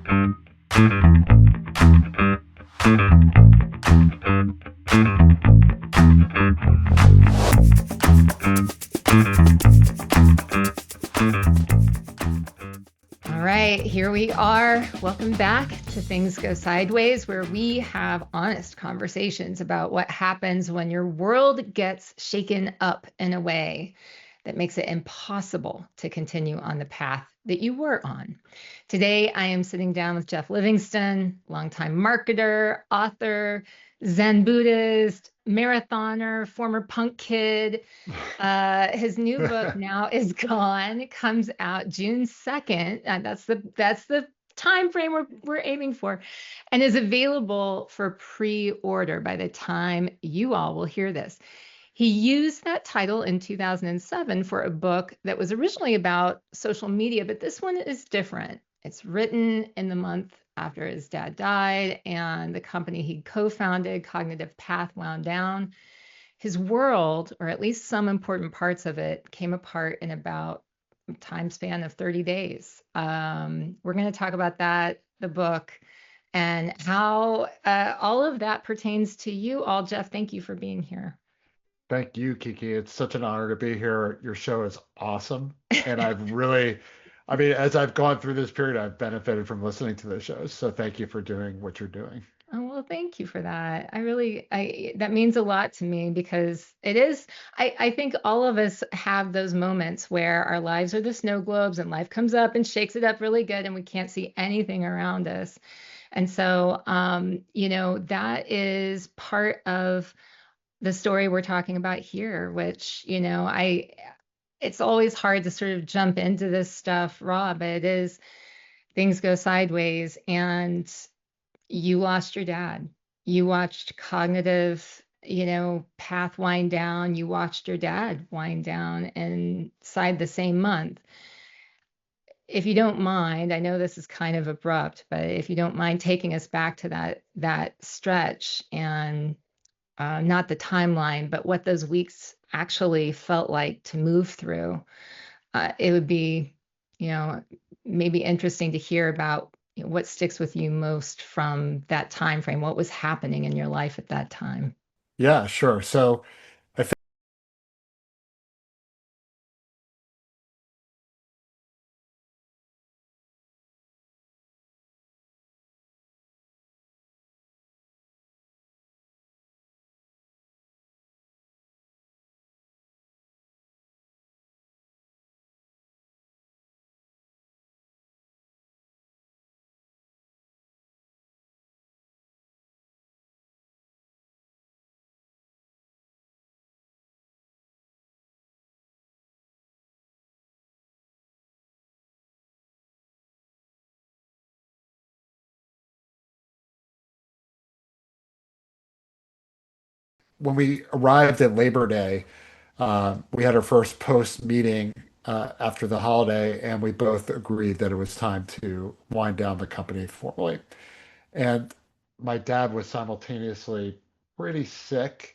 All right, here we are. Welcome back to Things Go Sideways, where we have honest conversations about what happens when your world gets shaken up in a way that makes it impossible to continue on the path that you were on. Today, I am sitting down with Geoff Livingston, longtime marketer, author, Zen Buddhist, marathoner, former punk kid. His new book now is gone. Comes out June 2nd. That's the time frame we're aiming for, and is available for pre-order by the time you all will hear this. He used that title in 2007 for a book that was originally about social media, but this one is different. It's written in the month after his dad died, and the company he co-founded, Cognitive Path, wound down. His world, or at least some important parts of it, came apart in about a time span of 30 days. We're going to talk about that, the book, and how all of that pertains to you all. Geoff, thank you for being here. Thank you, Kiki. It's such an honor to be here. Your show is awesome. And I've really, I mean, as I've gone through this period, I've benefited from listening to the shows. So thank you for doing what you're doing. Oh, well, thank you for that. That means a lot to me because it is, I think all of us have those moments where our lives are the snow globes and life comes up and shakes it up really good and we can't see anything around us. And so, that is part of the story we're talking about here, which, it's always hard to sort of jump into this stuff raw, but it is, things go sideways. And you lost your dad. You watched cognitive, path wind down. You watched your dad wind down inside the same month. If you don't mind, I know this is kind of abrupt, but if you don't mind taking us back to that stretch and not the timeline, but what those weeks actually felt like to move through, it would be, you know, maybe interesting to hear about what sticks with you most from that time frame. What was happening in your life at that time? Yeah, sure. So I think when we arrived at Labor Day, we had our first post meeting after the holiday, and we both agreed that it was time to wind down the company formally. And my dad was simultaneously pretty sick.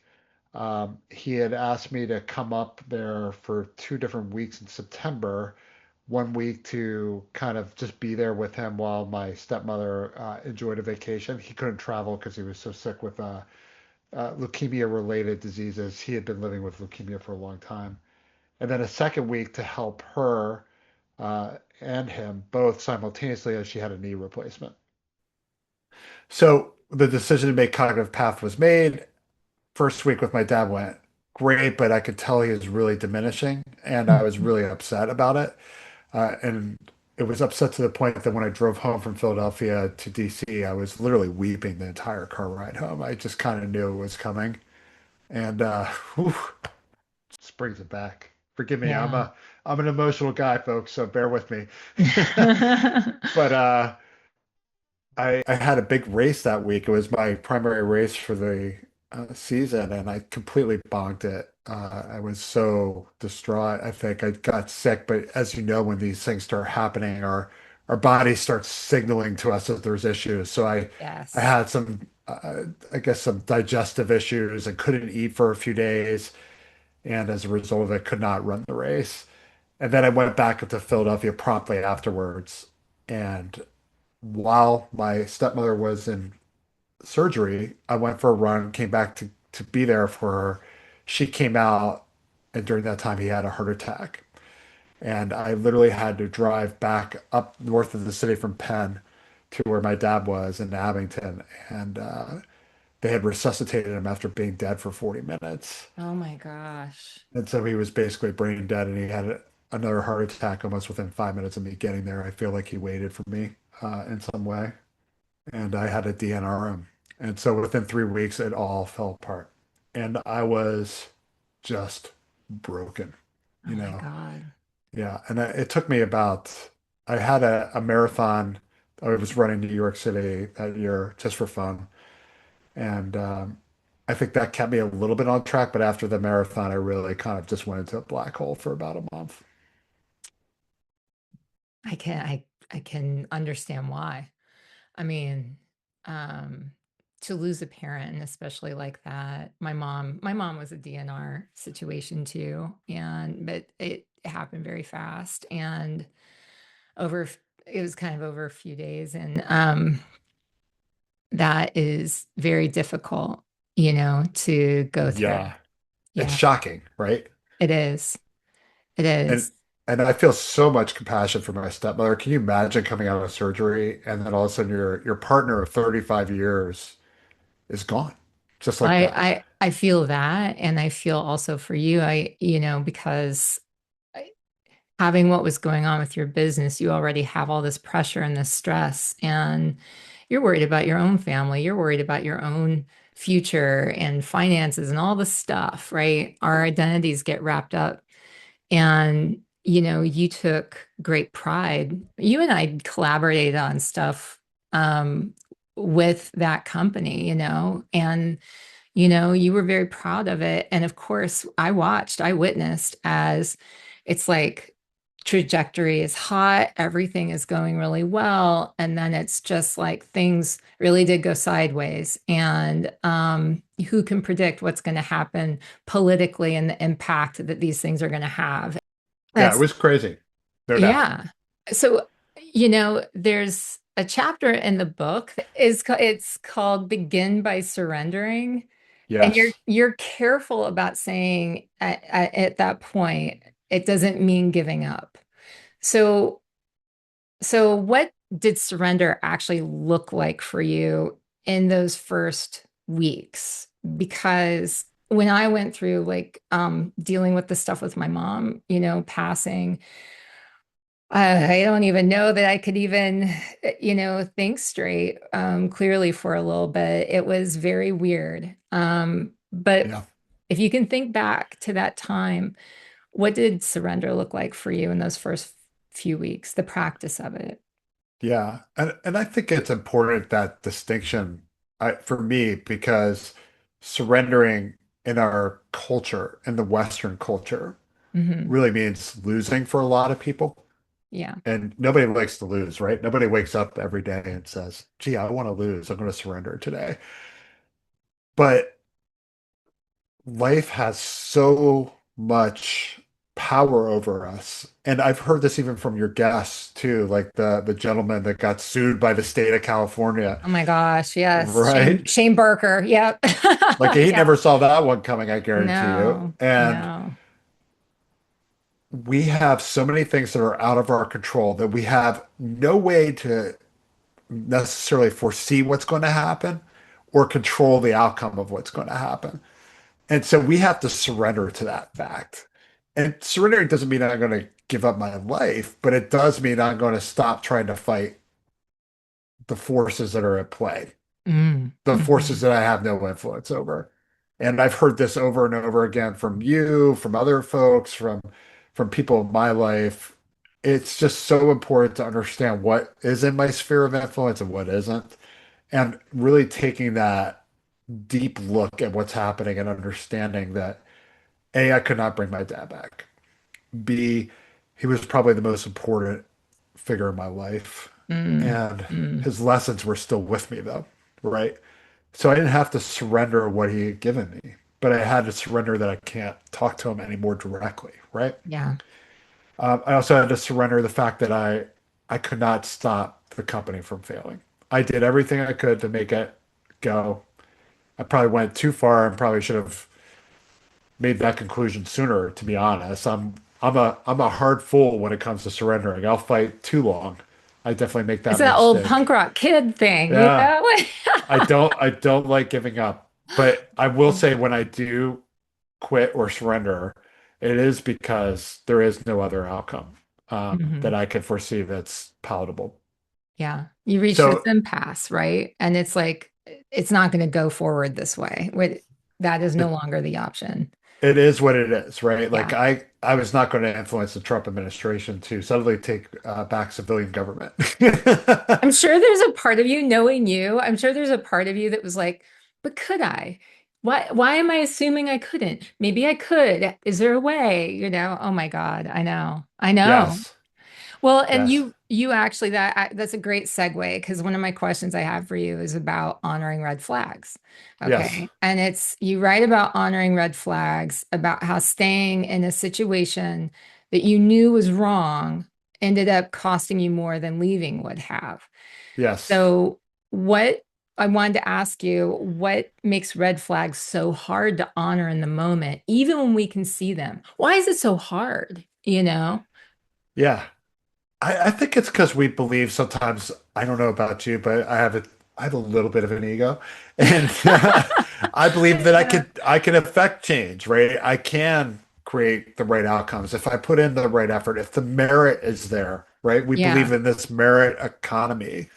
He had asked me to come up there for 2 different weeks in September, 1 week to kind of just be there with him while my stepmother enjoyed a vacation. He couldn't travel because he was so sick with leukemia-related diseases. He had been living with leukemia for a long time. And then a second week to help her and him both simultaneously as she had a knee replacement. So the decision to make cognitive path was made. First week with my dad went great, but I could tell he was really diminishing, and I was really upset about it. And it was upset to the point that when I drove home from Philadelphia to DC, I was literally weeping the entire car ride home. I just kind of knew it was coming, and whew, just brings it back. Forgive me, Yeah. I'm an emotional guy, folks, so bear with me. But I had a big race that week. It was my primary race for the season, and I completely bonked it. I was so distraught. I think I got sick, but as you know, when these things start happening, our body starts signaling to us that there's issues. So I Yes. had some, I guess, some digestive issues and couldn't eat for a few days, and as a result of it, could not run the race. And then I went back up to Philadelphia promptly afterwards, and while my stepmother was in surgery, I went for a run, came back to be there for her. She came out, and during that time, he had a heart attack. And I literally had to drive back up north of the city from Penn to where my dad was in Abington. And they had resuscitated him after being dead for 40 minutes. Oh my gosh. And so he was basically brain dead, and he had another heart attack almost within 5 minutes of me getting there. I feel like he waited for me in some way, and I had to DNR him. And so within 3 weeks, it all fell apart. And I was just broken, Oh you my know. God. Yeah. And it took me about, I had a marathon. I was running New York City that year just for fun. And I think that kept me a little bit on track. But after the marathon, I really kind of just went into a black hole for about a month. I can understand why. I mean, um, to lose a parent, and especially like that. My mom was a DNR situation too, and but it happened very fast and over it was kind of over a few days, and that is very difficult, to go through. Yeah. It's Yeah, shocking, right? it is. It And is. and I feel so much compassion for my stepmother. Can you imagine coming out of surgery and then all of a sudden your partner of 35 years is gone, just like that? I feel that, and I feel also for you, because having what was going on with your business, you already have all this pressure and this stress, and you're worried about your own family, you're worried about your own future and finances and all the stuff, right? Our identities get wrapped up. And, you took great pride. You and I collaborated on stuff um, with that company, and you were very proud of it. And of course, I witnessed as it's like trajectory is hot, everything is going really well. And then it's just like things really did go sideways. And who can predict what's going to happen politically and the impact that these things are going to have? Yeah, it That's, was crazy. No doubt. yeah. So, there's a chapter in the book it's called Begin by Surrendering. And you're Yes. you're careful about saying at that point, it doesn't mean giving up. So so what did surrender actually look like for you in those first weeks? Because when I went through like dealing with the stuff with my mom, passing, I don't even know that I could even, think straight clearly for a little bit. It was very weird. But Yeah. if you can think back to that time, what did surrender look like for you in those first few weeks, the practice of it? Yeah. And I think it's important that distinction for me because surrendering in our culture, in the Western culture, Hmm. really means losing for a lot of people. Yeah. And nobody likes to lose, right? Nobody wakes up every day and says, gee, I want to lose. I'm going to surrender today. But life has so much power over us. And I've heard this even from your guests too, like the gentleman that got sued by the state of California, Oh my gosh, yes. Shane right? Shane Barker. Yep. Like he Yeah. never saw that one coming, I guarantee you. No, And no. we have so many things that are out of our control that we have no way to necessarily foresee what's going to happen or control the outcome of what's going to happen. And so we have to surrender to that fact. And surrendering doesn't mean I'm going to give up my life, but it does mean I'm going to stop trying to fight the forces that are at play, Mm, the forces mhm. that I have no influence over. And I've heard this over and over again from you, from other folks, from people in my life. It's just so important to understand what is in my sphere of influence and what isn't, and really taking that deep look at what's happening and understanding that A, I could not bring my dad back. B, he was probably the most important figure in my life. Mm, And mm. his lessons were still with me though, right? So I didn't have to surrender what he had given me, but I had to surrender that I can't talk to him anymore directly, right? Yeah. I also had to surrender the fact that I could not stop the company from failing. I did everything I could to make it go. I probably went too far and probably should have made that conclusion sooner, to be honest. I'm a hard fool when it comes to surrendering. I'll fight too long. I definitely make It's that that old punk mistake. rock kid thing, you Yeah, know? I don't like giving up. But I will say when I do quit or surrender, it is because there is no other outcome that Mhm. I can foresee that's palatable. Yeah. You reach this So impasse, right? And it's like, it's not going to go forward this way. That is no it, longer the option. it is what it is, right? Like Yeah. I was not going to influence the Trump administration to suddenly take back civilian government. I'm sure there's a part of you, knowing you, I'm sure there's a part of you that was like, but could I? Why am I assuming I couldn't? Maybe I could. Is there a way? Oh my God, I know. I know. Yes, Well, and yes, you actually that's a great segue because one of my questions I have for you is about honoring red flags. yes, Okay. And it's you write about honoring red flags, about how staying in a situation that you knew was wrong ended up costing you more than leaving would have. yes. So, what I wanted to ask you, what makes red flags so hard to honor in the moment, even when we can see them? Why is it so hard? Yeah. I think it's because we believe sometimes, I don't know about you, but I have a little bit of an ego. And I believe that I Yeah. could I can affect change, right? I can create the right outcomes if I put in the right effort, if the merit is there, right? We believe Yeah. in this merit economy.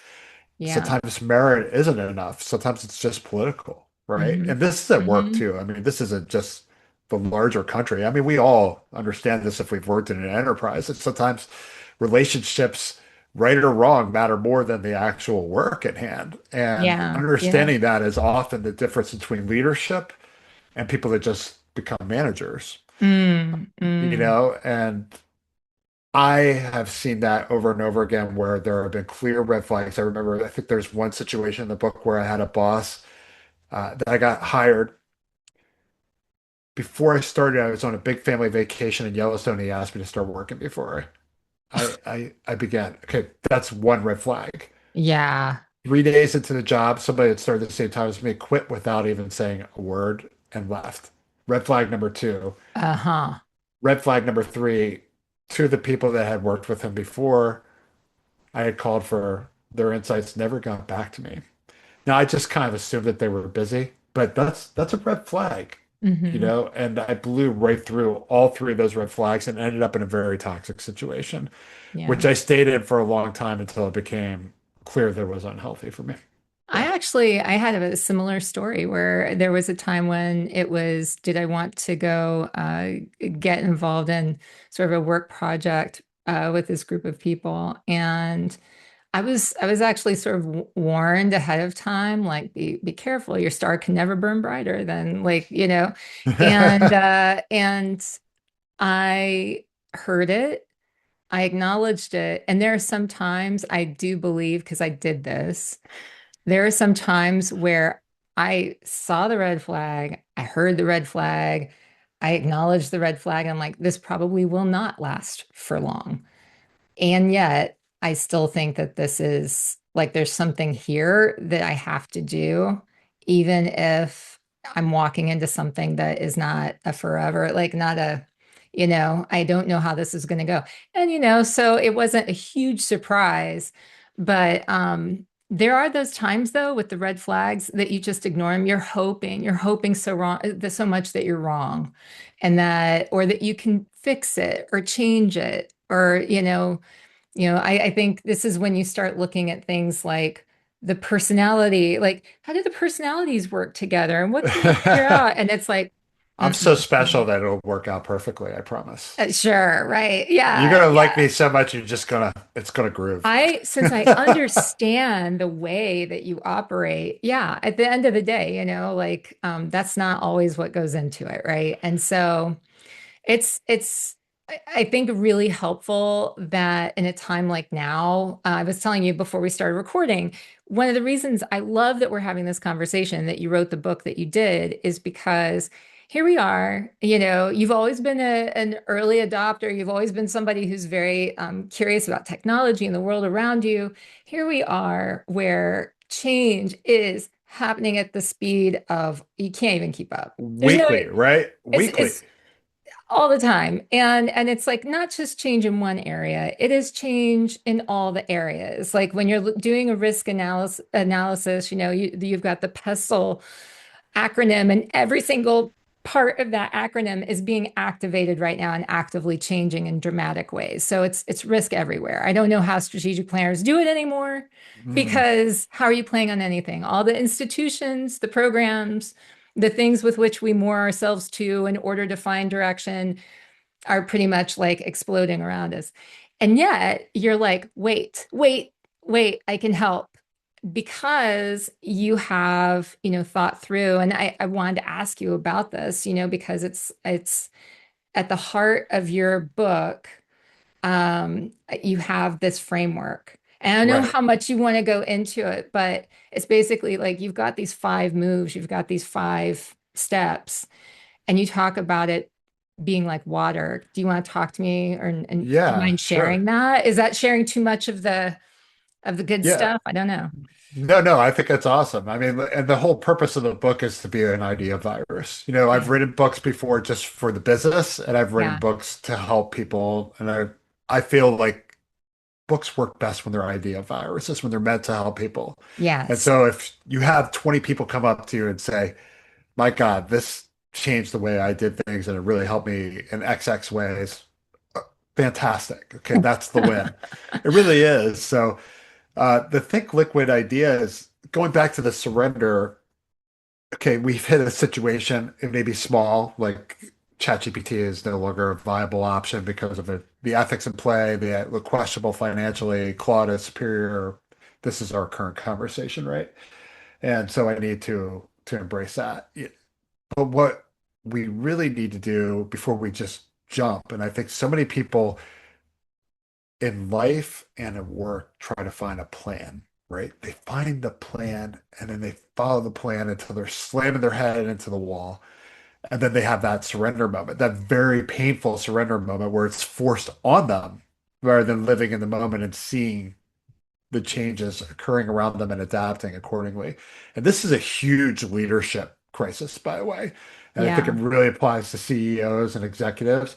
Yeah. Sometimes merit isn't enough. Sometimes it's just political, right? Hmm. And this is at work Hmm. too. I mean, this isn't just the larger country. I mean, we all understand this if we've worked in an enterprise. It's sometimes relationships, right or wrong, matter more than the actual work at hand. And Yeah. Yeah. understanding that is often the difference between leadership and people that just become managers, Mm, mm. and I have seen that over and over again where there have been clear red flags. I remember, I think there's one situation in the book where I had a boss that I got hired. Before I started, I was on a big family vacation in Yellowstone. He asked me to start working before I began. Okay, that's one red flag. Yeah. 3 days into the job, somebody that started at the same time as me quit without even saying a word and left. Red flag number two. Uh-huh. Red flag number three, two of the people that had worked with him before I had called for their insights, never got back to me. Now I just kind of assumed that they were busy, but that's a red flag, Hmm. and I blew right through all three of those red flags and ended up in a very toxic situation, which Yeah. I stayed in for a long time until it became clear that it was unhealthy for me. Yeah. I had a similar story where there was a time when it was, did I want to go get involved in sort of a work project with this group of people? And I was actually sort of warned ahead of time, like be careful, your star can never burn brighter than and I heard it, I acknowledged it, and there are some times I do believe because I did this. There are some times where I saw the red flag, I heard the red flag, I acknowledged the red flag. I'm like, this probably will not last for long. And yet, I still think that this is like there's something here that I have to do, even if I'm walking into something that is not a forever, like not a, I don't know how this is going to go. And, so it wasn't a huge surprise, but there are those times though with the red flags that you just ignore them. You're hoping so wrong, so much that you're wrong and or that you can fix it or change it or, I think this is when you start looking at things like the personality, like how do the personalities work together and what can we figure out? And it's like, I'm so mm-mm, special mm-mm. that it'll work out perfectly, I promise. Sure, right. You're Yeah, gonna like yeah. me so much, it's gonna groove. Since I understand the way that you operate, yeah, at the end of the day, that's not always what goes into it, right? And so, it's I think really helpful that in a time like now, I was telling you before we started recording, one of the reasons I love that we're having this conversation, that you wrote the book that you did, is because here we are. You've always been an early adopter. You've always been somebody who's very curious about technology and the world around you. Here we are where change is happening at the speed of you can't even keep up. There's no, Weekly, right? Weekly. it's all the time. And it's like not just change in one area, it is change in all the areas. Like when you're doing a risk analysis, you've got the PESTLE acronym, and every single part of that acronym is being activated right now and actively changing in dramatic ways. So it's risk everywhere. I don't know how strategic planners do it anymore Mm, because how are you playing on anything? All the institutions, the programs, the things with which we moor ourselves to in order to find direction are pretty much like exploding around us. And yet you're like, wait, I can help because you have, thought through. And I wanted to ask you about this, because it's at the heart of your book. You have this framework. And I don't know right. how much you want to go into it, but it's basically like you've got these 5 moves, you've got these 5 steps, and you talk about it being like water. Do you want to talk to me, and do you Yeah, mind sharing sure. that? Is that sharing too much of the good Yeah. stuff? I don't know. No, no, I think that's awesome. I mean, and the whole purpose of the book is to be an idea virus. I've Yeah. written books before just for the business, and I've written Yeah. books to help people. And I feel like books work best when they're idea viruses, when they're meant to help people. And Yes. so if you have 20 people come up to you and say, my God, this changed the way I did things and it really helped me in XX ways, uh, fantastic. Okay, that's the win. It really is. So the think liquid idea is going back to the surrender. Okay, we've hit a situation, it may be small, like ChatGPT is no longer a viable option because of it, the ethics in play, the questionable financially, Claude is superior. This is our current conversation, right? And so I need to embrace that. Yeah. But what we really need to do before we just jump, and I think so many people in life and at work try to find a plan, right? They find the plan and then they follow the plan until they're slamming their head into the wall. And then they have that surrender moment, that very painful surrender moment where it's forced on them rather than living in the moment and seeing the changes occurring around them and adapting accordingly. And this is a huge leadership crisis, by the way. And I think it Yeah. really applies to CEOs and executives.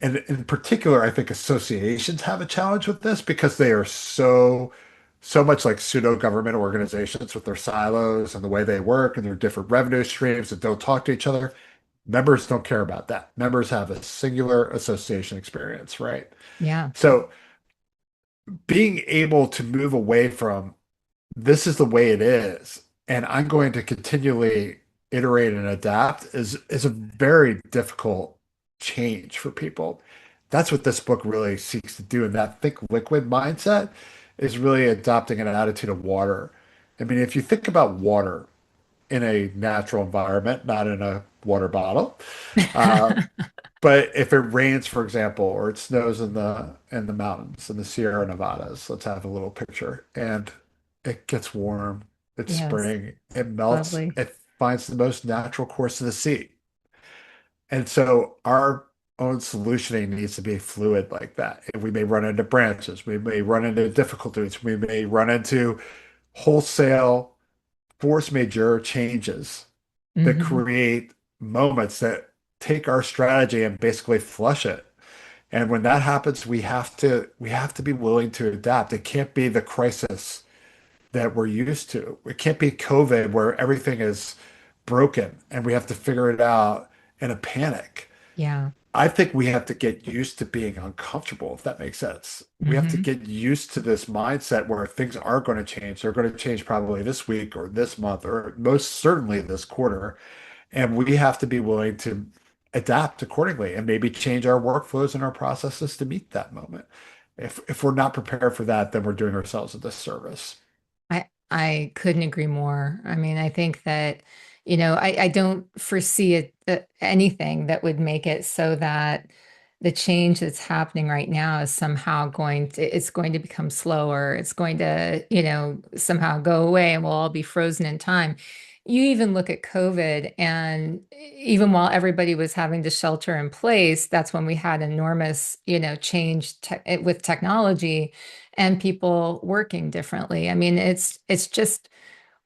And in particular, I think associations have a challenge with this because they are so much like pseudo government organizations with their silos and the way they work and their different revenue streams that don't talk to each other. Members don't care about that. Members have a singular association experience, right? Yeah. So being able to move away from this is the way it is, and I'm going to continually iterate and adapt is a very difficult change for people. That's what this book really seeks to do. And that think liquid mindset is really adopting an attitude of water. I mean, if you think about water in a natural environment, not in a water bottle, uh, but if it rains, for example, or it snows in the mountains in the Sierra Nevadas, let's have a little picture, and it gets warm, it's Yes. spring, it melts, Lovely. it finds the most natural course of the sea. And so our own solutioning needs to be fluid like that. And we may run into branches, we may run into difficulties, we may run into wholesale force majeure changes that Hmm. create moments that take our strategy and basically flush it. And when that happens, we have to be willing to adapt. It can't be the crisis that we're used to. It can't be COVID where everything is broken and we have to figure it out in a panic. Yeah. I think we have to get used to being uncomfortable, if that makes sense. We have to Hmm. get used to this mindset where things are going to change. They're going to change probably this week or this month or most certainly this quarter. And we have to be willing to adapt accordingly and maybe change our workflows and our processes to meet that moment. If we're not prepared for that, then we're doing ourselves a disservice. I couldn't agree more. I mean, I think that, I don't foresee anything that would make it so that the change that's happening right now is somehow it's going to become slower. It's going to, somehow go away and we'll all be frozen in time. you even look at COVID, and even while everybody was having to shelter in place, that's when we had enormous, change with technology and people working differently. I mean, it's just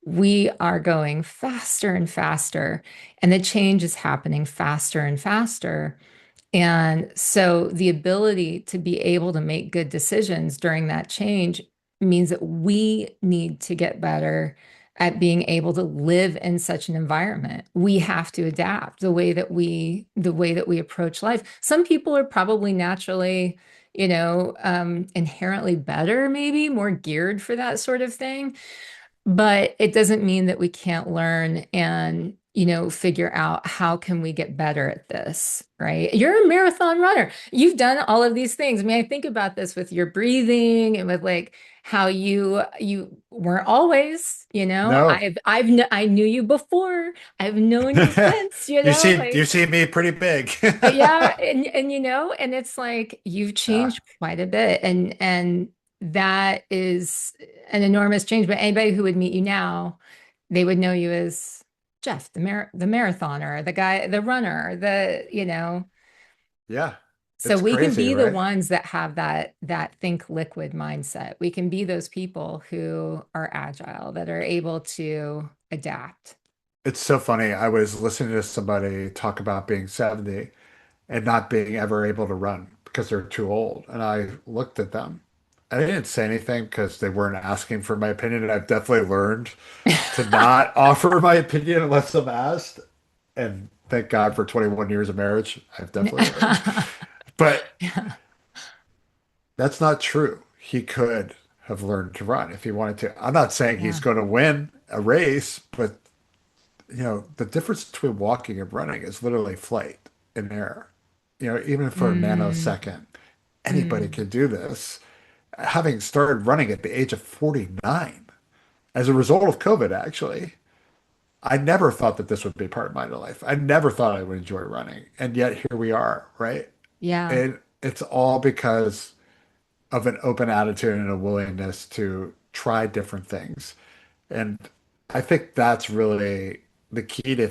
we are going faster and faster, and the change is happening faster and faster. And so the ability to be able to make good decisions during that change means that we need to get better at being able to live in such an environment. We have to adapt the way that we approach life. Some people are probably naturally, inherently better, maybe more geared for that sort of thing. But it doesn't mean that we can't learn and, figure out how can we get better at this, right? You're a marathon runner. You've done all of these things. I mean, I think about this with your breathing and with like how you weren't always, No. I knew you before. I've known you since, You like see me pretty big. yeah, and it's like you've Yeah. changed quite a bit, and that is an enormous change. But anybody who would meet you now, they would know you as Jeff, the marathoner, the guy, the runner, Yeah. so It's we can crazy, be the right? ones that have that think liquid mindset. We can be those people who are agile, that are able to adapt. It's so funny. I was listening to somebody talk about being 70 and not being ever able to run because they're too old. And I looked at them. I didn't say anything because they weren't asking for my opinion. And I've definitely learned to not offer my opinion unless I'm asked. And thank God for 21 years of marriage. I've definitely learned. But Yeah. that's not true. He could have learned to run if he wanted to. I'm not saying he's Yeah. going to win a race, but the difference between walking and running is literally flight in air. Even for a Mm, nanosecond, anybody mm. can do this. Having started running at the age of 49 as a result of COVID, actually, I never thought that this would be part of my life. I never thought I would enjoy running. And yet here we are, right? Yeah. And it's all because of an open attitude and a willingness to try different things. And I think that's really the key to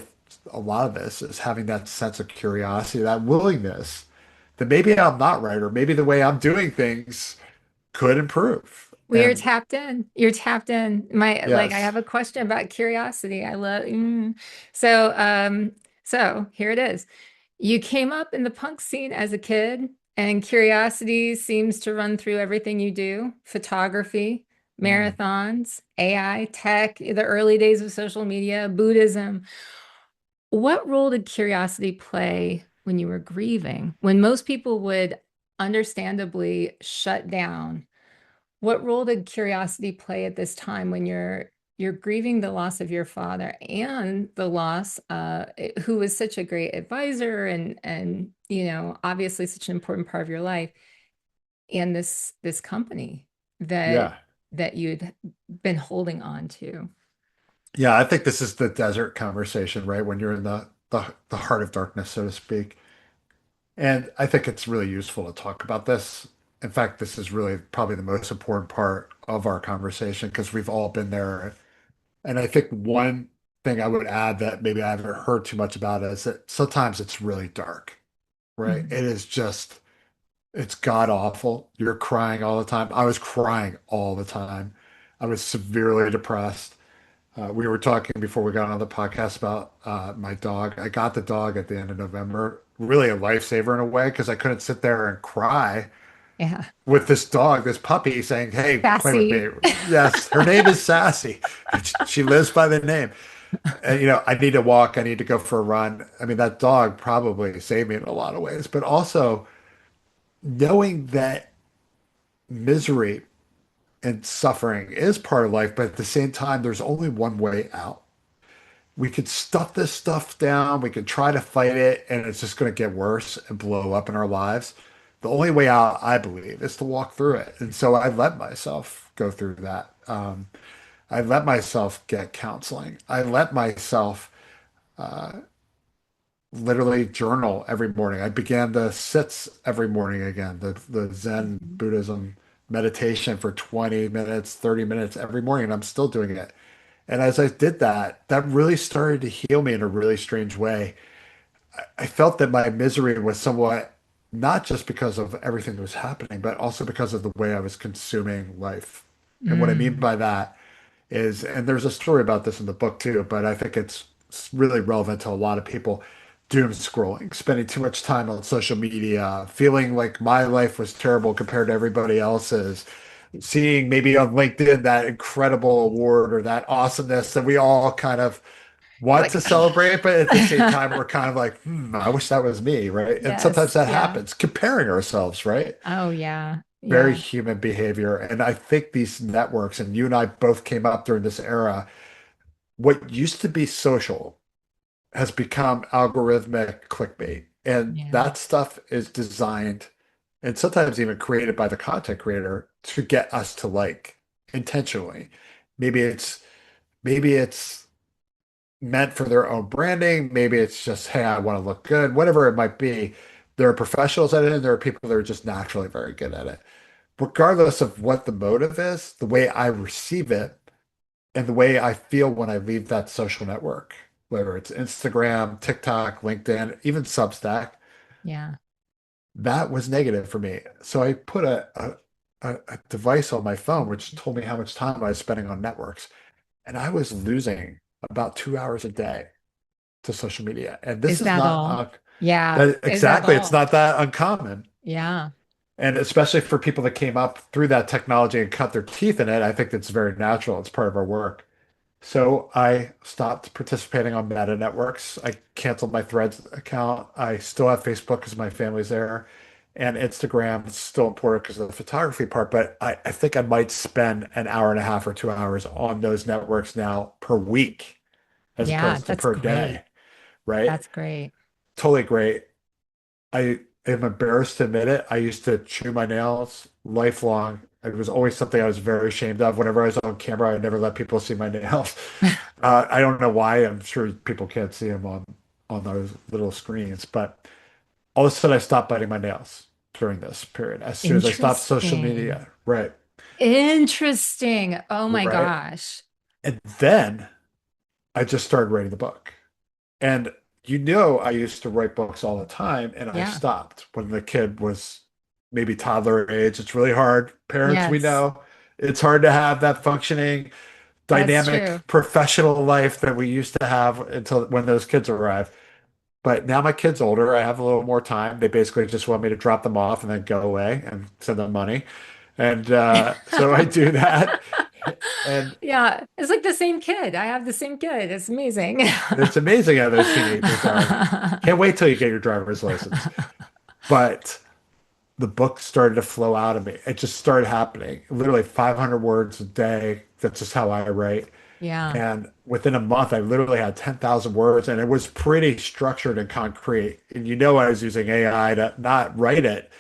a lot of this is having that sense of curiosity, that willingness that maybe I'm not right, or maybe the way I'm doing things could improve. We are And tapped in. You're tapped in. I yes, have a question about curiosity. I love so here it is. You came up in the punk scene as a kid, and curiosity seems to run through everything you do. Photography, mm, marathons, AI, tech, the early days of social media, Buddhism. What role did curiosity play when you were grieving? When most people would understandably shut down, what role did curiosity play at this time when you're grieving the loss of your father and the loss who was such a great advisor and obviously such an important part of your life, and this company that yeah. you'd been holding on to? Yeah, I think this is the desert conversation, right? When you're in the heart of darkness, so to speak. And I think it's really useful to talk about this. In fact, this is really probably the most important part of our conversation because we've all been there. And I think one thing I would add that maybe I haven't heard too much about is that sometimes it's really dark, right? Mhm. It is just, it's god awful. You're crying all the time. I was crying all the time. I was severely depressed. We were talking before we got on the podcast about my dog. I got the dog at the end of November. Really a lifesaver in a way because I couldn't sit there and cry Yeah. with this dog, this puppy saying, "Hey, play with Sassy. me." Yes, her name is Sassy. She lives by the name. And I need to walk. I need to go for a run. I mean, that dog probably saved me in a lot of ways, but also knowing that misery and suffering is part of life, but at the same time, there's only one way out. We could stuff this stuff down. We could try to fight it, and it's just going to get worse and blow up in our lives. The only way out, I believe, is to walk through it. And so I let myself go through that. I let myself get counseling. I let myself literally journal every morning. I began the sits every morning again, the Zen Buddhism meditation for 20 minutes, 30 minutes every morning, and I'm still doing it. And as I did that, that really started to heal me in a really strange way. I felt that my misery was somewhat not just because of everything that was happening, but also because of the way I was consuming life. And what I mean Mm, by that is, and there's a story about this in the book too, but I think it's really relevant to a lot of people. Doom scrolling, spending too much time on social media, feeling like my life was terrible compared to everybody else's, seeing maybe on LinkedIn that incredible award or that awesomeness that we all kind of you're want like, to celebrate, but at the same time, we're kind of like, I wish that was me, right? And sometimes yes, that yeah. happens, comparing ourselves, right? Oh, yeah, Very yeah, human behavior. And I think these networks, and you and I both came up during this era, what used to be social has become algorithmic clickbait. And yeah, that stuff is designed and sometimes even created by the content creator to get us to like intentionally. Maybe it's maybe it's meant for their own branding. Maybe it's just, hey, I want to look good, whatever it might be. There are professionals at it, and there are people that are just naturally very good at it. Regardless of what the motive is, the way I receive it and the way I feel when I leave that social network, whether it's Instagram, TikTok, LinkedIn, even Substack, yeah, that was negative for me. So I put a device on my phone which told me how much time I was spending on networks, and I was losing about 2 hours a day to social media. And this is is that not all? Yeah, that is that exactly, it's all? not that uncommon. Yeah, And especially for people that came up through that technology and cut their teeth in it, I think that's very natural. It's part of our work. So I stopped participating on meta networks. I canceled my Threads account. I still have Facebook because my family's there. And Instagram is still important because of the photography part. But I think I might spend an hour and a half or 2 hours on those networks now per week as yeah, opposed to that's per day, great. right? That's great. Totally great. I am embarrassed to admit it. I used to chew my nails lifelong. It was always something I was very ashamed of. Whenever I was on camera, I never let people see my nails. I don't know why. I'm sure people can't see them on those little screens, but all of a sudden I stopped biting my nails during this period. As soon as I stopped social Interesting. media, right, Interesting. Oh my right, gosh. and then I just started writing the book. And I used to write books all the time, and I Yeah. stopped when the kid was maybe toddler age. It's really hard. Parents, we Yes, know it's hard to have that functioning, that's dynamic true. professional life that we used to have until when those kids arrive. But now my kid's older. I have a little more time. They basically just want me to drop them off and then go away and send them money. And so I do that. And Yeah, it's like the same kid. I have the same kid. It's amazing. it's amazing how those teenagers are. Can't wait till you get your driver's license. But the book started to flow out of me. It just started happening. Literally 500 words a day. That's just how I write. Yeah, And within a month, I literally had 10,000 words, and it was pretty structured and concrete. And I was using AI to not write it,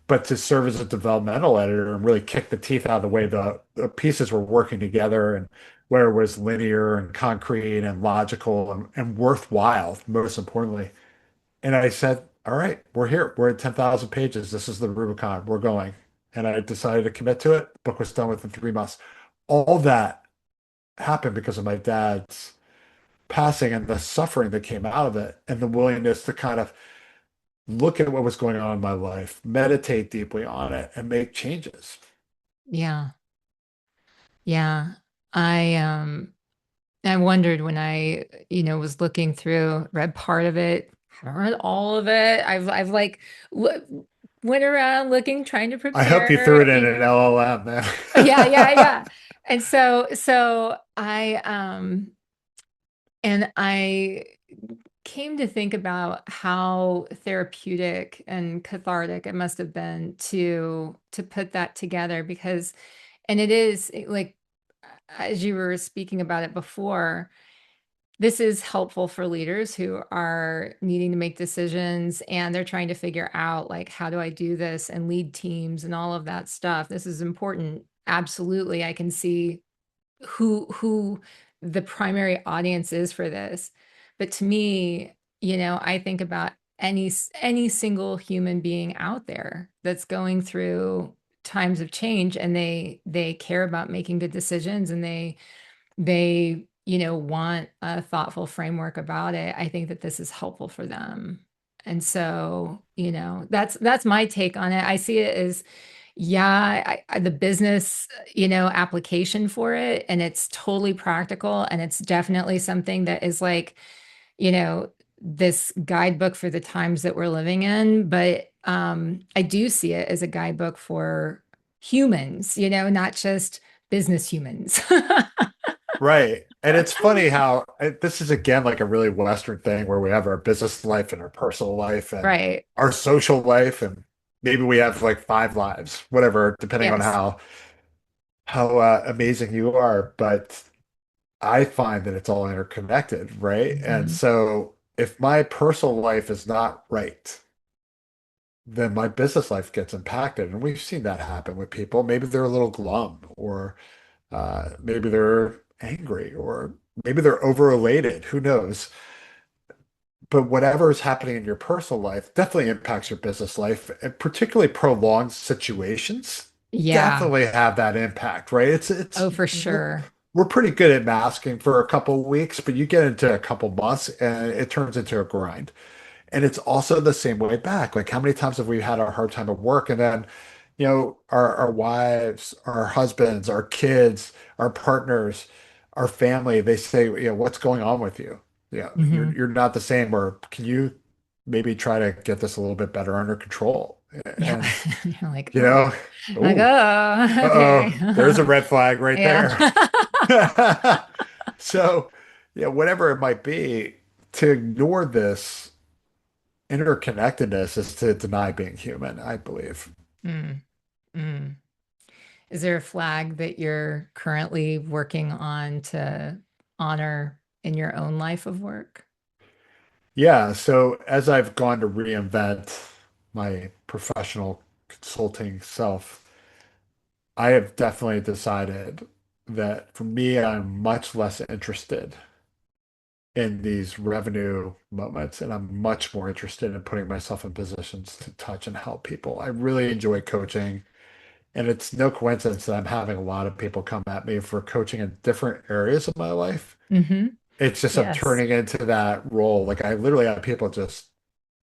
but to serve as a developmental editor and really kick the teeth out of the way the pieces were working together and where it was linear and concrete and logical and worthwhile, most importantly. And I said, all right, we're here. We're at 10,000 pages. This is the Rubicon. We're going. And I decided to commit to it. The book was done within 3 months. All that happened because of my dad's passing and the suffering that came out of it and the willingness to kind of look at what was going on in my life, meditate deeply on it, and make changes. yeah, yeah. I wondered when was looking through, read part of it, haven't read all of it. I've like went around looking, trying to I hope you threw prepare, it in an LLM, man. Yeah, yeah, yeah. And I came to think about how therapeutic and cathartic it must have been to put that together because and it is like as you were speaking about it before, this is helpful for leaders who are needing to make decisions and they're trying to figure out like how do I do this and lead teams and all of that stuff. This is important. Absolutely. I can see who the primary audience is for this. But to me, I think about any single human being out there that's going through times of change and they care about making good decisions and they want a thoughtful framework about it, I think that this is helpful for them. And so, that's my take on it. I see it as, yeah, the business, application for it, and it's totally practical, and it's definitely something that is like, you know, this guidebook for the times that we're living in. But I do see it as a guidebook for humans, not just business humans. Right. And it's funny how this is again like a really Western thing where we have our business life and our personal life and Right. our social life, and maybe we have like five lives, whatever, depending on Yes. how amazing you are. But I find that it's all interconnected, right? And Mhm. so if my personal life is not right, then my business life gets impacted. And we've seen that happen with people. Maybe they're a little glum, or maybe they're angry, or maybe they're over elated. Who knows? But whatever is happening in your personal life definitely impacts your business life, and particularly prolonged situations Yeah. definitely have that impact, right? Oh, for We're, sure. we're pretty good at masking for a couple of weeks, but you get into a couple months and it turns into a grind. And it's also the same way back. Like how many times have we had a hard time at work, and then, our wives, our husbands, our kids, our partners, our family, they say, what's going on with you? Yeah, Hmm. you're not the same, or can you maybe try to get this a little bit better under control? Yeah. And You're like, you oh, know, like, oh, oh, okay. uh-oh, there's a red flag right Yeah. there. So, whatever it might be, to ignore this interconnectedness is to deny being human, I believe. Mm, mm. Is there a flag that you're currently working on to honor in your own life of work? Yeah, so as I've gone to reinvent my professional consulting self, I have definitely decided that for me, I'm much less interested in these revenue moments, and I'm much more interested in putting myself in positions to touch and help people. I really enjoy coaching. And it's no coincidence that I'm having a lot of people come at me for coaching in different areas of my life. Hmm. It's just I'm Yes. turning into that role. Like I literally have people just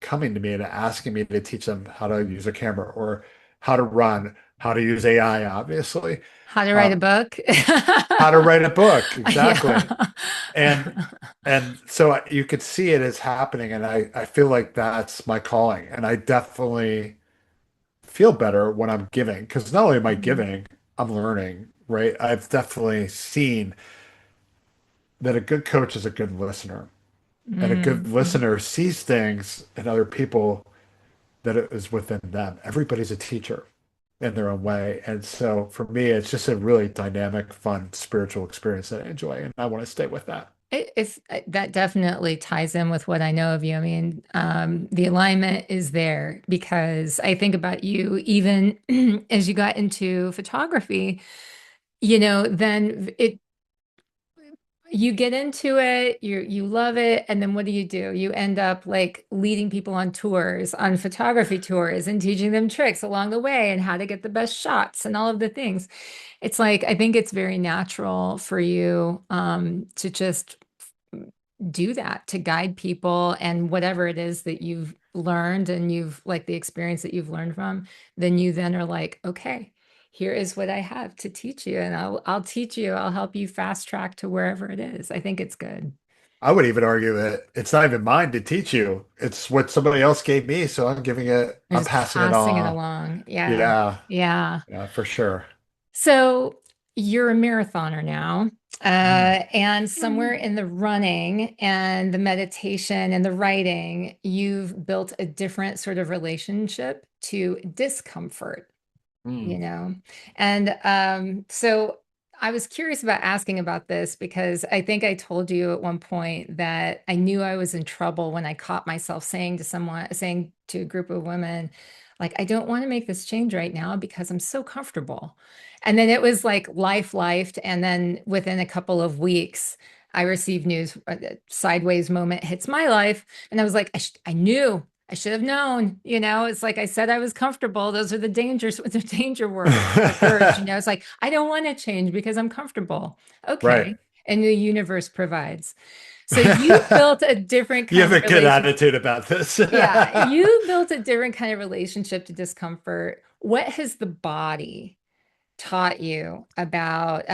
coming to me and asking me to teach them how to use a camera, or how to run, how to use AI, obviously, How to write a um, book? how to write a book, exactly. Yeah. And so you could see it as happening, and I feel like that's my calling. And I definitely feel better when I'm giving, because not only am I Mhm. giving, I'm learning, right? I've definitely seen that a good coach is a good listener, and a good Mhm. listener sees things in other people that it is within them. Everybody's a teacher in their own way. And so for me, it's just a really dynamic, fun, spiritual experience that I enjoy, and I want to stay with that. It's that definitely ties in with what I know of you. I mean, the alignment is there because I think about you even as you got into photography, then you get into it, you love it, and then what do? You end up like leading people on tours, on photography tours, and teaching them tricks along the way and how to get the best shots and all of the things. It's like I think it's very natural for you to just do that, to guide people, and whatever it is that you've learned and you've like the experience that you've learned from, then you then are like, okay, here is what I have to teach you, and I'll teach you, I'll help you fast track to wherever it is. I think it's good. I would even argue that it's not even mine to teach you. It's what somebody else gave me, so You're I'm just passing it passing it on. along. Yeah. Yeah, Yeah. yeah, for sure. So you're a marathoner now, Mm. and somewhere in the running and the meditation and the writing, you've built a different sort of relationship to discomfort, you Mm. know? And so I was curious about asking about this because I think I told you at one point that I knew I was in trouble when I caught myself saying to a group of women, like, I don't want to make this change right now because I'm so comfortable. And then it was like lifed. And then within a couple of weeks, I received news, sideways moment hits my life. And I was like, I knew I should have known, it's like I said I was comfortable. Those are the dangers, the danger words, words, it's like, I don't want to change because I'm comfortable. Right. Okay. and the universe provides. So you built a different You kind have of a good relation. attitude about this. Yeah, you built a different kind of relationship to discomfort. What has the body taught you about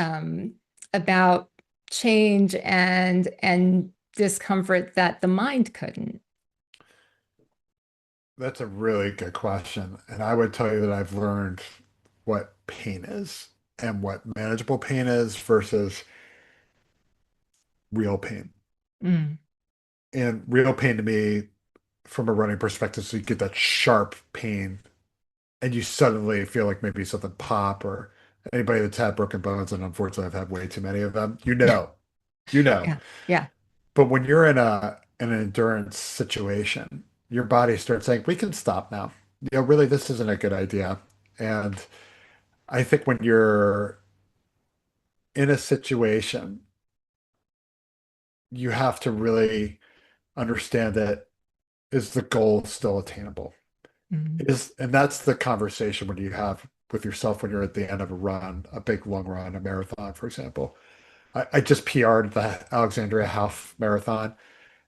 change and discomfort that the mind couldn't? That's a really good question. And I would tell you that I've learned what pain is and what manageable pain is versus real pain. Mm, And real pain to me, from a running perspective, so you get that sharp pain and you suddenly feel like maybe something pop or anybody that's had broken bones, and unfortunately I've had way too many of them, you know. yeah, yeah. But when you're in an endurance situation, your body starts saying, we can stop now. Really, this isn't a good idea. And I think when you're in a situation, you have to really understand that is the goal still attainable? Mm, And that's the conversation when you have with yourself when you're at the end of a run, a big long run, a marathon, for example. I just PR'd the Alexandria Half Marathon,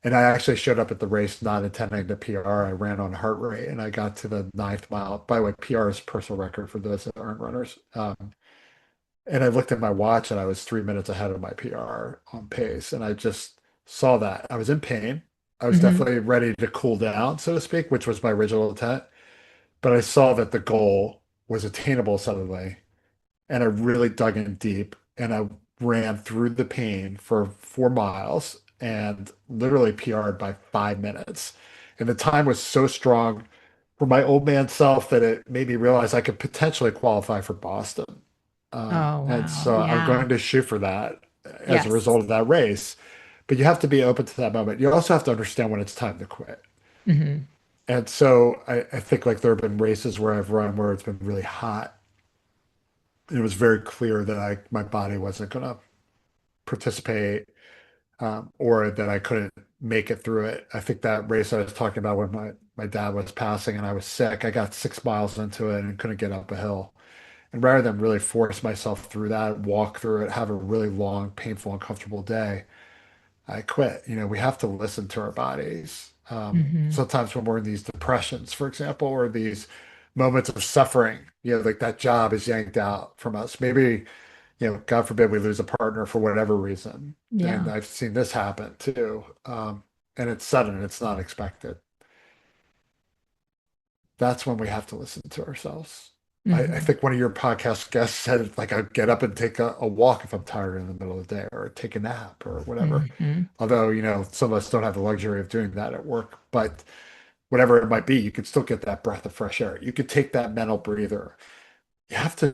and I actually showed up at the race not intending to PR. I ran on heart rate, and I got to the ninth mile. By the way, PR is personal record for those that aren't runners. And I looked at my watch, and I was 3 minutes ahead of my PR on pace, and I just saw that. I was in pain. I was mhm. definitely ready to cool down, so to speak, which was my original intent. But I saw that the goal was attainable suddenly, and I really dug in deep, and I ran through the pain for 4 miles and literally PR'd by 5 minutes. And the time was so strong for my old man self that it made me realize I could potentially qualify for Boston. Oh, And wow. so I'm Yeah. going to shoot for that as a Yes. result of that race. But you have to be open to that moment. You also have to understand when it's time to quit. Hmm. And so I think like there have been races where I've run where it's been really hot. And it was very clear that my body wasn't going to participate, or that I couldn't make it through it. I think that race I was talking about when my dad was passing and I was sick, I got 6 miles into it and couldn't get up a hill. And rather than really force myself through that, walk through it, have a really long, painful, uncomfortable day, I quit. We have to listen to our bodies. Hmm. Sometimes when we're in these depressions, for example, or these moments of suffering, like that job is yanked out from us. Maybe, God forbid we lose a partner for whatever reason. And Yeah. I've seen this happen too. And it's sudden, it's not expected. That's when we have to listen to ourselves. I Hmm. think one of your podcast guests said, like, I get up and take a walk if I'm tired in the middle of the day, or take a nap or whatever. Hmm. Although, some of us don't have the luxury of doing that at work, but whatever it might be, you could still get that breath of fresh air. You could take that mental breather. You have to,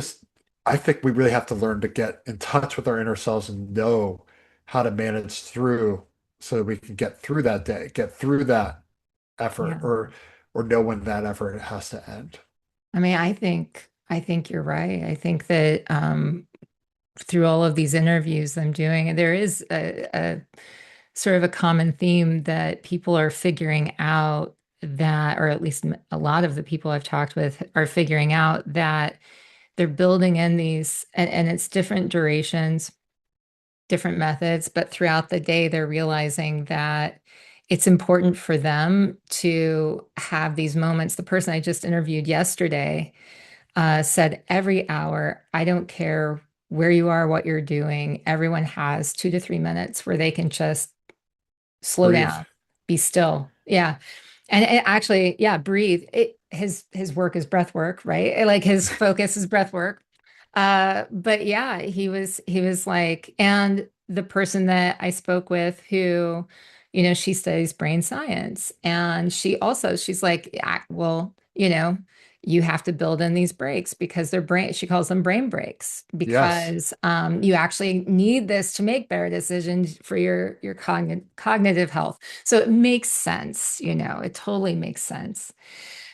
I think we really have to learn to get in touch with our inner selves and know how to manage through so that we can get through that day, get through that effort, Yeah. or know when that effort has to end. I mean, I think you're right. I think that through all of these interviews I'm doing, there is a sort of a common theme that people are figuring out that, or at least a lot of the people I've talked with are figuring out that they're building in these, and it's different durations, different methods, but throughout the day, they're realizing that it's important for them to have these moments. The person I just interviewed yesterday said every hour, I don't care where you are, what you're doing, everyone has 2 to 3 minutes where they can just slow Breathe. down, be still. Yeah. And actually, yeah, breathe. His work is breath work, right? Like his focus is breath work. But yeah, he was like, and the person that I spoke with who, she studies brain science, and she's like, yeah, well, you have to build in these breaks because they're brain, she calls them brain breaks, Yes. because you actually need this to make better decisions for your cognitive health. So it makes sense, it totally makes sense.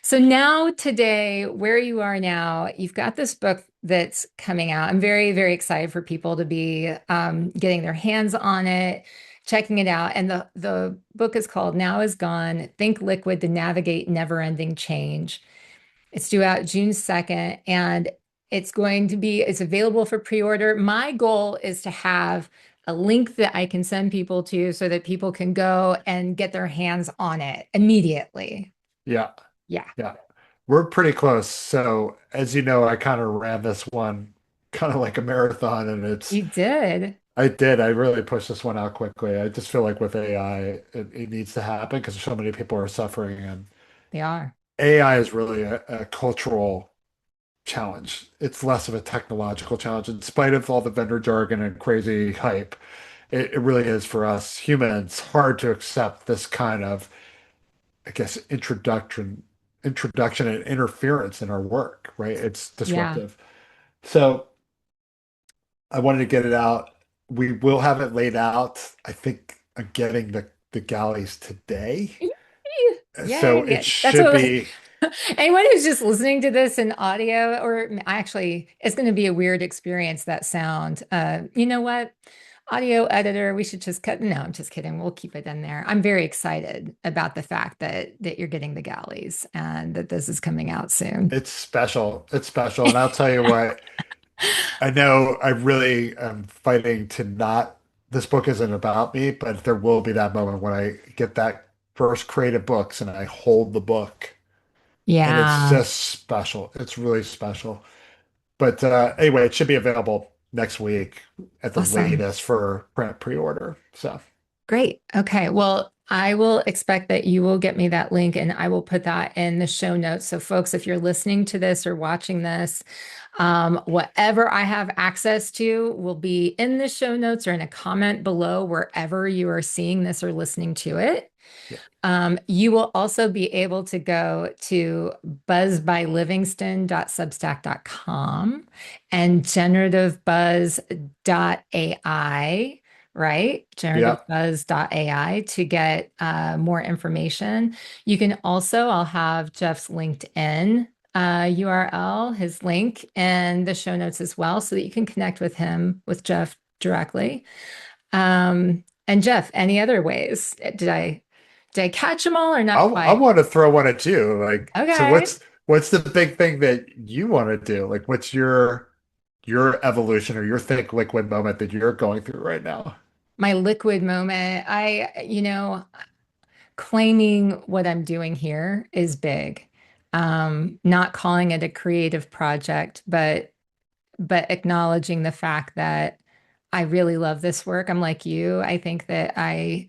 So now, today, where you are now, you've got this book that's coming out. I'm very, very excited for people to be getting their hands on it, checking it out. And the book is called Now Is Gone: Think Liquid to Navigate Never-Ending Change. It's due out June 2nd, and it's available for pre-order. My goal is to have a link that I can send people to so that people can go and get their hands on it immediately. Yeah. Yeah, Yeah. We're pretty close. So, as you know, I kind of ran this one kind of like a marathon, and you did. I did. I really pushed this one out quickly. I just feel like with AI, it needs to happen because so many people are suffering, and They are. AI is really a cultural challenge. It's less of a technological challenge, in spite of all the vendor jargon and crazy hype. It really is for us humans hard to accept this kind of, I guess, introduction and interference in our work, right? It's Yeah. disruptive. So I wanted to get it out. We will have it laid out. I think I'm getting the galleys today. So it Yay. That's should what be, anyone who's just listening to this in audio, or actually, it's going to be a weird experience, that sound. You know what? Audio editor, we should just cut. No, I'm just kidding. We'll keep it in there. I'm very excited about the fact that you're getting the galleys and that this is coming out soon. it's special. It's special. And I'll tell you what, I know I really am fighting to not, this book isn't about me, but there will be that moment when I get that first creative books and I hold the book and it's Yeah. just special. It's really special. But anyway, it should be available next week at the Awesome. latest for print pre-order. So Great. Okay. Well, I will expect that you will get me that link and I will put that in the show notes. So, folks, if you're listening to this or watching this, whatever I have access to will be in the show notes or in a comment below wherever you are seeing this or listening to it. yeah, You will also be able to go to buzzbylivingston.substack.com and generativebuzz.ai, right? yeah, Generativebuzz.ai to get more information. You can also, I'll have Geoff's LinkedIn URL, his link in the show notes as well, so that you can connect with him, with Geoff directly. And Geoff, any other ways? Did I catch them all or not I quite? want to throw one at you. Like, so Okay. what's the big thing that you want to do? Like, what's your evolution or your think liquid moment that you're going through right now? My liquid moment. Claiming what I'm doing here is big. Not calling it a creative project, but acknowledging the fact that I really love this work. I'm like you. I think that I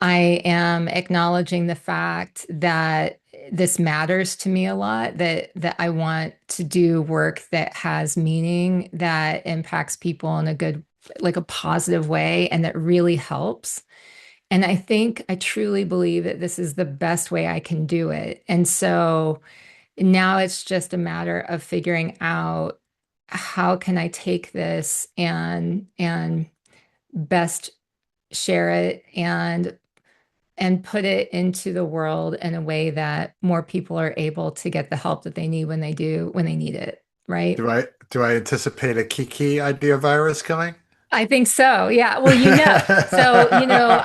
am acknowledging the fact that this matters to me a lot, that I want to do work that has meaning, that impacts people in a good, like a positive way, and that really helps. And I truly believe that this is the best way I can do it. And so now it's just a matter of figuring out how can I take this and best share it and put it into the world in a way that more people are able to get the help that they need when they need it, right? Do I anticipate a Kiki idea virus coming? I think so. Yeah. Well,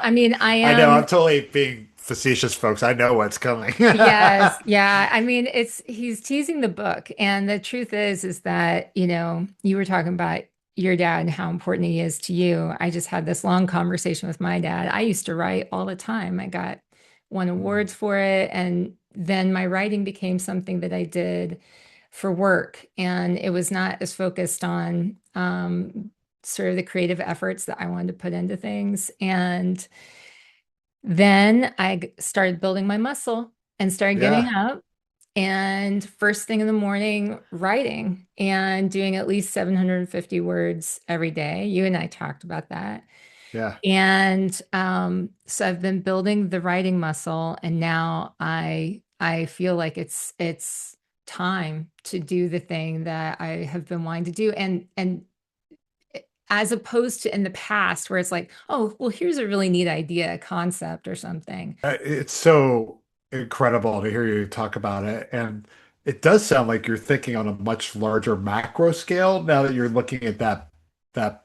I mean, I I know I'm am. totally being facetious, folks. I know what's coming. Yes, yeah. I mean, he's teasing the book, and the truth is that, you were talking about your dad and how important he is to you. I just had this long conversation with my dad. I used to write all the time. Won Mm, awards for it, and then my writing became something that I did for work, and it was not as focused on sort of the creative efforts that I wanted to put into things. And then started building my muscle and started getting yeah, up and first thing in the morning writing and doing at least 750 words every day. You and I talked about that. yeah. And so I've been building the writing muscle, and now I feel like it's time to do the thing that I have been wanting to do. And as opposed to in the past where it's like, oh, well, here's a really neat idea, a concept or something. It's so incredible to hear you talk about it. And it does sound like you're thinking on a much larger macro scale now that you're looking at that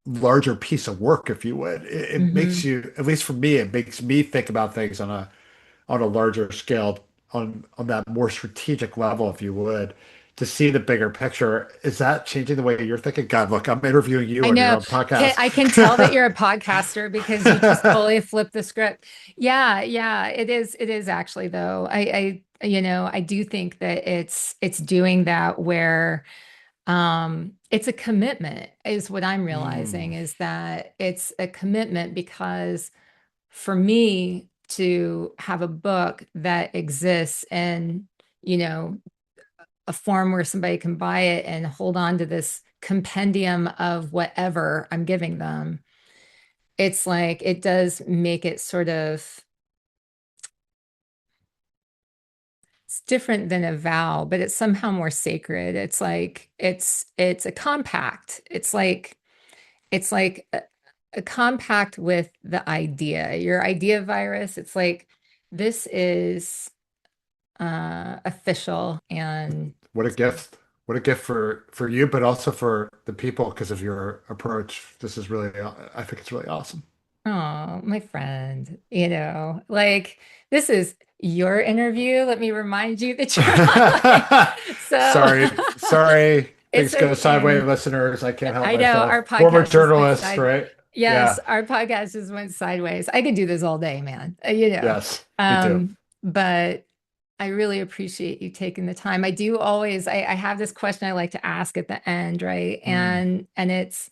larger piece of work, if you would. It makes Hmm. you, at least for me, it makes me think about things on a larger scale, on that more strategic level, if you would. to see the bigger picture. Is that changing the way you're thinking? God, look, I'm interviewing you I on your know. own podcast. I can tell that you're a podcaster because you just totally flipped the script. Yeah, yeah, it is. It is actually though. I do think that it's doing that where it's a commitment is what I'm Mm, realizing is that it's a commitment because for me to have a book that exists in, you know, a form where somebody can buy it and hold on to this compendium of whatever I'm giving them, it's like it does make it sort of it's different than a vow, but it's somehow more sacred. It's like it's a compact. It's like a compact with the idea. Your idea virus, it's like this is official and what a gift. What a gift for you, but also for the people because of your approach. This is really, I think it's really awesome. oh, my friend, like this is your interview. Let me remind you that you're on so Sorry. it's Things go sideways, okay. listeners. I can't help I know our myself. Former podcast just went journalist, side. right? Yes, Yeah. our podcast just went sideways. I could do this all day, man. Yes, me too. But I really appreciate you taking the time. I do always, I have this question I like to ask at the end, right? Mm, And it's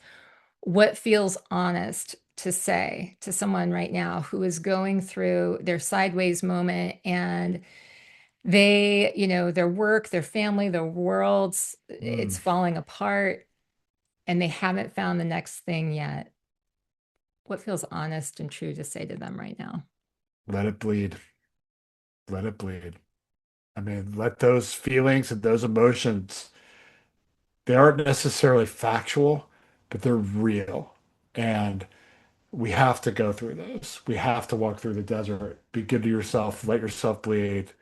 what feels honest to say to someone right now who is going through their sideways moment and their work, their family, their worlds, mm. it's falling apart and they haven't found the next thing yet. What feels honest and true to say to them right now? Let it bleed. Let it bleed. I mean, let those feelings and those emotions, they aren't necessarily factual, but they're real. And we have to go through those. We have to walk through the desert. Be good to yourself. Let yourself bleed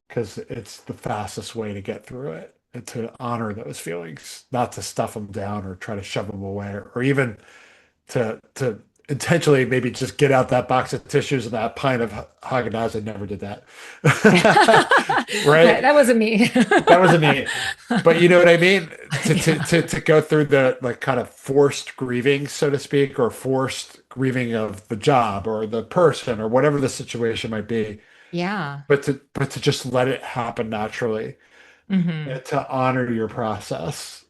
because it's the fastest way to get through it and to honor those feelings, not to stuff them down or try to shove them away or even to intentionally maybe just get out that box of tissues and that pint of Haagen-Dazs. I never did that. Right? That wasn't me. That wasn't me. But you know what I mean? Yeah. To go through the like kind of forced grieving, so to speak, or forced grieving of the job or the person or whatever the situation might be, Yeah. but to just let it happen naturally Hmm. and to honor your process.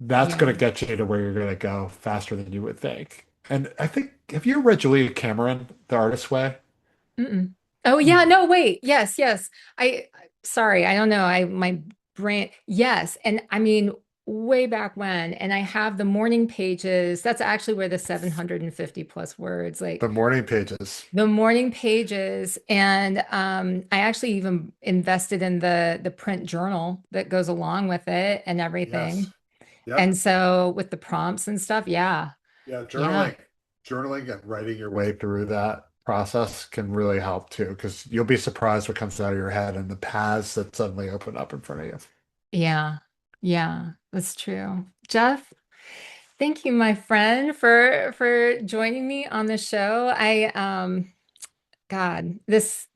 That's Yeah. going to get you to where you're going to go faster than you would think. And I think, have you read Julia Cameron, The Artist's Way? Mm-mm. Oh yeah, Mm. no, wait. Yes, yes. Sorry, I don't know. My brain, yes. And I mean, way back when, and I have the morning pages. That's actually where the 750 plus words, The like morning pages. the morning pages. And I actually even invested in the print journal that goes along with it and Yes. everything. And Yep. so with the prompts and stuff, yeah, Yeah, yeah, journaling and writing your way through that process can really help too, because you'll be surprised what comes out of your head and the paths that suddenly open up in front of you. yeah, yeah, that's true. Jeff, thank you, my friend, for joining me on the show. God, this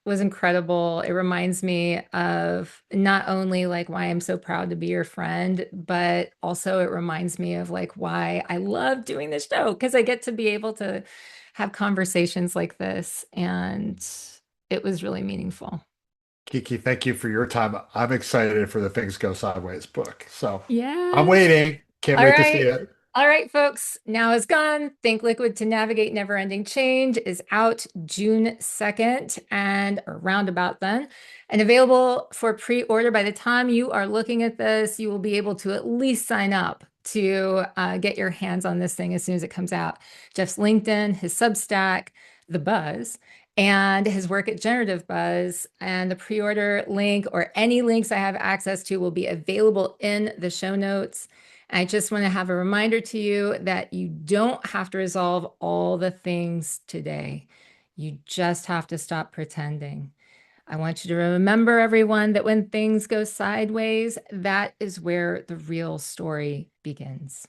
was incredible. It reminds me of not only like why I'm so proud to be your friend, but also it reminds me of like why I love doing this show because I get to be able to have conversations like this, and it was really meaningful. Kiki, thank you for your time. I'm excited for the Things Go Sideways book. So I'm Yes. waiting. Can't All wait to see right. it. All right, folks. Now is gone. Think Liquid to Navigate Never Ending Change is out June 2nd and around about then, and available for pre-order. By the time you are looking at this, you will be able to at least sign up to get your hands on this thing as soon as it comes out. Jeff's LinkedIn, his Substack, The Buzz, and his work at Generative Buzz. And the pre-order link or any links I have access to will be available in the show notes. I just want to have a reminder to you that you don't have to resolve all the things today. You just have to stop pretending. I want you to remember, everyone, that when things go sideways, that is where the real story begins.